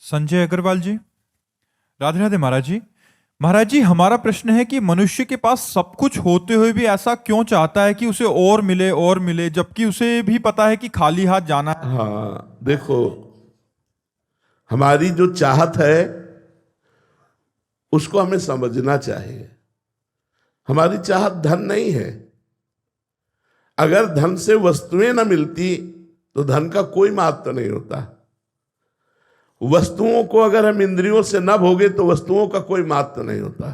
संजय अग्रवाल जी। राधे राधे महाराज जी। महाराज जी, हमारा प्रश्न है कि मनुष्य के पास सब कुछ होते हुए भी ऐसा क्यों चाहता है कि उसे और मिले, जबकि उसे भी पता है कि खाली हाथ जाना है। हाँ, देखो, हमारी जो चाहत है उसको हमें समझना चाहिए। हमारी चाहत धन नहीं है। अगर धन से वस्तुएं न मिलती तो धन का कोई महत्व नहीं होता। वस्तुओं को अगर हम इंद्रियों से न भोगे तो वस्तुओं का कोई महत्व नहीं होता।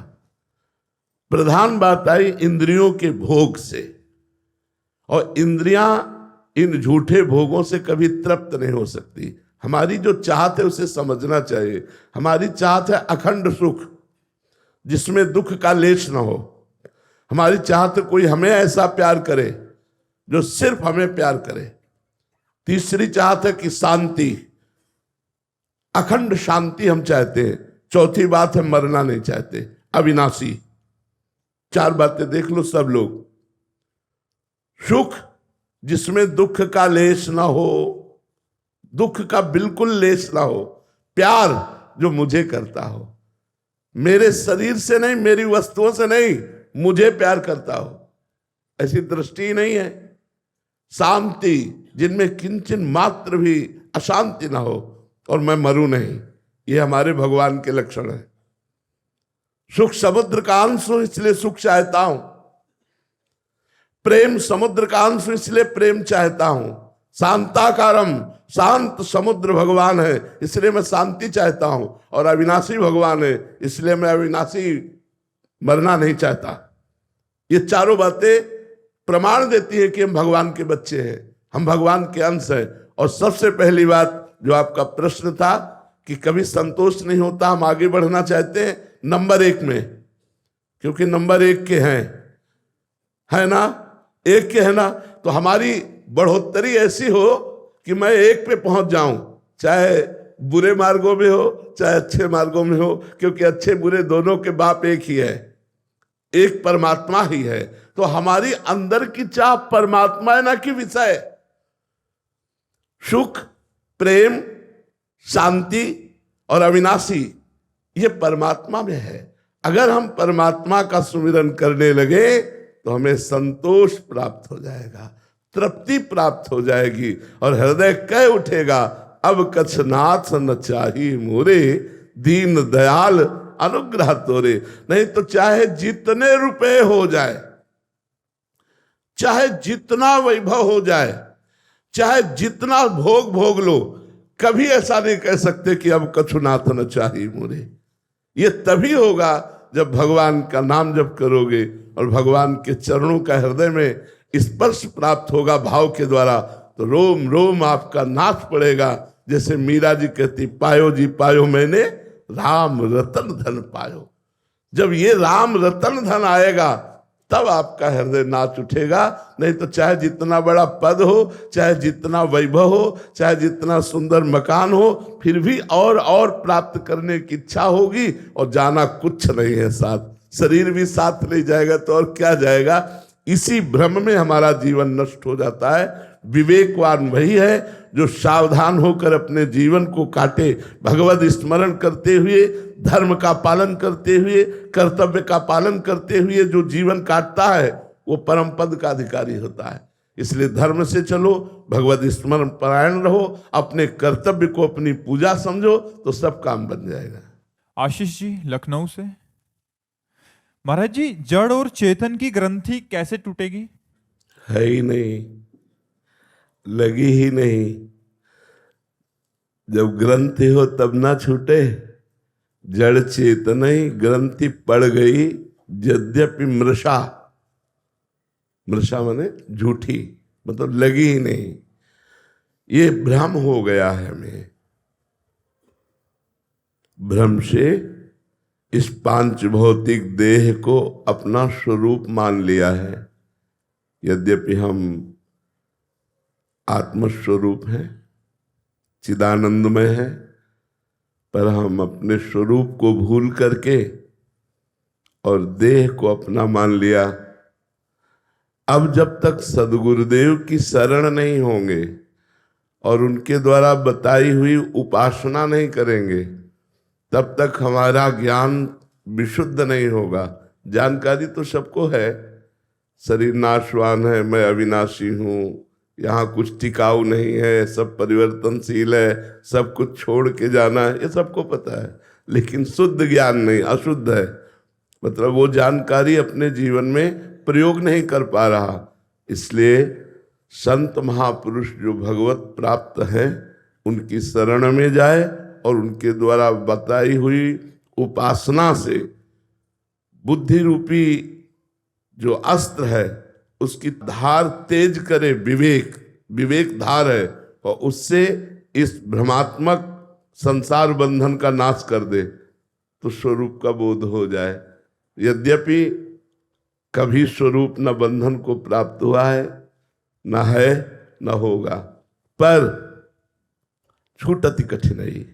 प्रधान बात आई इंद्रियों के भोग से, और इंद्रियां इन झूठे भोगों से कभी तृप्त नहीं हो सकती। हमारी जो चाहत है उसे समझना चाहिए। हमारी चाहत है अखंड सुख जिसमें दुख का लेश न हो। हमारी चाहत है कोई हमें ऐसा प्यार करे जो सिर्फ हमें प्यार करे। तीसरी चाहत है कि शांति, अखंड शांति हम चाहते हैं। चौथी बात है मरना नहीं चाहते, अविनाशी। चार बातें देख लो सब लोग। सुख जिसमें दुख का लेश ना हो, दुख का बिल्कुल लेश ना हो। प्यार जो मुझे करता हो, मेरे शरीर से नहीं, मेरी वस्तुओं से नहीं, मुझे प्यार करता हो, ऐसी दृष्टि नहीं है। शांति जिनमें किंचन मात्र भी अशांति ना हो, और मैं मरूं नहीं, ये हमारे भगवान के लक्षण है। सुख समुद्र का अंश हूं इसलिए सुख चाहता हूं। प्रेम समुद्र का अंश इसलिए प्रेम चाहता हूं। शांताकारम, शांत समुद्र भगवान है इसलिए मैं शांति चाहता हूं। और अविनाशी भगवान है इसलिए मैं अविनाशी मरना नहीं चाहता। ये चारों बातें प्रमाण देती है कि हम भगवान के बच्चे हैं, हम भगवान के अंश हैं। और सबसे पहली बात जो आपका प्रश्न था कि कभी संतोष नहीं होता, हम आगे बढ़ना चाहते हैं नंबर 1 में, क्योंकि नंबर 1 के हैं, है ना, 1 के है ना। तो हमारी बढ़ोतरी ऐसी हो कि मैं 1 पे पहुंच जाऊं, चाहे बुरे मार्गों में हो चाहे अच्छे मार्गों में हो, क्योंकि अच्छे बुरे दोनों के बाप एक ही है, एक परमात्मा ही है। तो हमारी अंदर की चाह परमात्मा है ना कि विषय। सुख, प्रेम, शांति और अविनाशी ये परमात्मा में है। अगर हम परमात्मा का सुमिरन करने लगे तो हमें संतोष प्राप्त हो जाएगा, तृप्ति प्राप्त हो जाएगी, और हृदय कह उठेगा अब कछ नाथ न चाही मोरे, दीन दयाल अनुग्रह तोरे। नहीं तो चाहे जितने रुपए हो जाए, चाहे जितना वैभव हो जाए, चाहे जितना भोग भोग लो, कभी ऐसा नहीं कह सकते कि अब कछु नाथ न चाही मोरे। ये तभी होगा जब भगवान का नाम जप करोगे और भगवान के चरणों का हृदय में स्पर्श प्राप्त होगा भाव के द्वारा, तो रोम रोम आपका नाच पड़ेगा। जैसे मीरा जी कहती, पायो जी पायो मैंने राम रतन धन पायो। जब ये राम रतन धन आएगा तब आपका हृदय नाच उठेगा। नहीं तो चाहे जितना बड़ा पद हो, चाहे जितना वैभव हो, चाहे जितना सुंदर मकान हो, फिर भी और प्राप्त करने की इच्छा होगी और जाना कुछ नहीं है साथ। शरीर भी साथ नहीं जाएगा तो और क्या जाएगा। इसी भ्रम में हमारा जीवन नष्ट हो जाता है। विवेकवान वही है जो सावधान होकर अपने जीवन को काटे, भगवत स्मरण करते हुए, धर्म का पालन करते हुए, कर्तव्य का पालन करते हुए जो जीवन काटता है वो परम पद का अधिकारी होता है। इसलिए धर्म से चलो, भगवत स्मरण परायण रहो, अपने कर्तव्य को अपनी पूजा समझो, तो सब काम बन जाएगा। आशीष जी लखनऊ से। महाराज जी, जड़ और चेतन की ग्रंथि कैसे टूटेगी? है ही नहीं, लगी ही नहीं। जब ग्रंथि हो तब ना छूटे। जड़ चेतन ही ग्रंथि पड़ गई, यद्यपि मृषा, मृषा माने झूठी, मतलब लगी ही नहीं। ये भ्रम हो गया है हमें। भ्रम से इस पांच भौतिक देह को अपना स्वरूप मान लिया है। यद्यपि हम आत्मस्वरूप हैं, चिदानंदमय है, पर हम अपने स्वरूप को भूल करके और देह को अपना मान लिया। अब जब तक सदगुरुदेव की शरण नहीं होंगे और उनके द्वारा बताई हुई उपासना नहीं करेंगे तब तक हमारा ज्ञान विशुद्ध नहीं होगा। जानकारी तो सबको है, शरीर नाशवान है, मैं अविनाशी हूँ, यहाँ कुछ टिकाऊ नहीं है, सब परिवर्तनशील है, सब कुछ छोड़ के जाना है, ये सबको पता है। लेकिन शुद्ध ज्ञान नहीं, अशुद्ध है, मतलब वो जानकारी अपने जीवन में प्रयोग नहीं कर पा रहा। इसलिए संत महापुरुष जो भगवत प्राप्त हैं उनकी शरण में जाए और उनके द्वारा बताई हुई उपासना से बुद्धि रूपी जो अस्त्र है उसकी धार तेज करे, विवेक धार है, और उससे इस भ्रमात्मक संसार बंधन का नाश कर दे तो स्वरूप का बोध हो जाए। यद्यपि कभी स्वरूप न बंधन को प्राप्त हुआ है, न है, न होगा, पर छूटति कठिनाई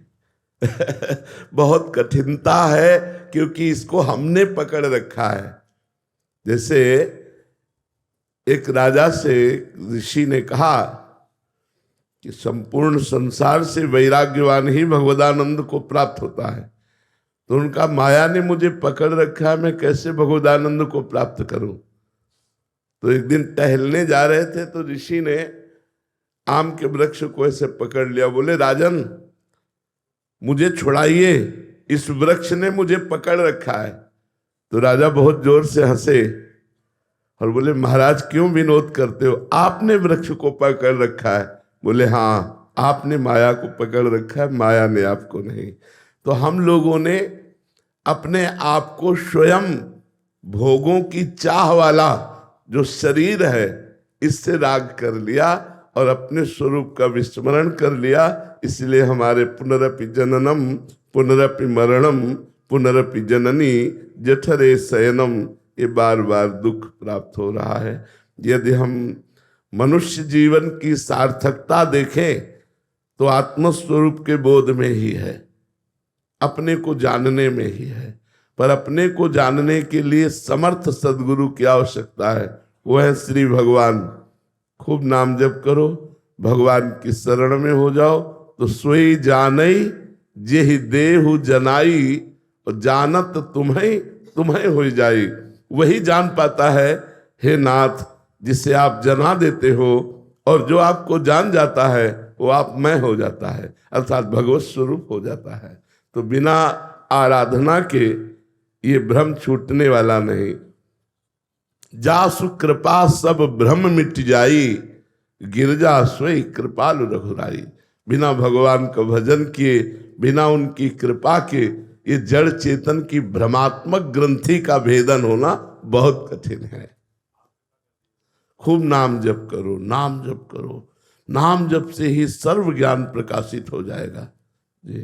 बहुत कठिनता है, क्योंकि इसको हमने पकड़ रखा है। जैसे एक राजा से ऋषि ने कहा कि संपूर्ण संसार से वैराग्यवान ही भगवदानंद को प्राप्त होता है, तो उनका माया ने मुझे पकड़ रखा है, मैं कैसे भगवदानंद को प्राप्त करूं। तो एक दिन टहलने जा रहे थे तो ऋषि ने आम के वृक्ष को ऐसे पकड़ लिया, बोले राजन मुझे छुड़ाइए, इस वृक्ष ने मुझे पकड़ रखा है। तो राजा बहुत जोर से हंसे और बोले महाराज क्यों विनोद करते हो, आपने वृक्ष को पकड़ रखा है। बोले हाँ, आपने माया को पकड़ रखा है, माया ने आपको नहीं। तो हम लोगों ने अपने आप को स्वयं भोगों की चाह वाला जो शरीर है इससे राग कर लिया और अपने स्वरूप का विस्मरण कर लिया। इसलिए हमारे पुनरपि जननम पुनरपि मरणम पुनरपि जननी जठरे शयनम, ये बार बार दुख प्राप्त हो रहा है। यदि हम मनुष्य जीवन की सार्थकता देखें तो आत्मस्वरूप के बोध में ही है, अपने को जानने में ही है। पर अपने को जानने के लिए समर्थ सद्गुरु की आवश्यकता है, वो है श्री भगवान। खूब नाम जप करो, भगवान की शरण में हो जाओ तो सोई जानई जेहि देहु जनाई, और जानत तुम्हें हो जाई। वही जान पाता है हे नाथ जिसे आप जना देते हो, और जो आपको जान जाता है वो आप मैं हो जाता है, अर्थात भगवत स्वरूप हो जाता है। तो बिना आराधना के ये भ्रम छूटने वाला नहीं। जासु कृपा सब भ्रम मिट जाई, गिरजा सोई कृपालु रघुराई। बिना भगवान का भजन किए, बिना उनकी कृपा के ये जड़ चेतन की भ्रमात्मक ग्रंथि का भेदन होना बहुत कठिन है। खूब नाम जप करो, नाम जप करो, नाम जप से ही सर्व ज्ञान प्रकाशित हो जाएगा जी।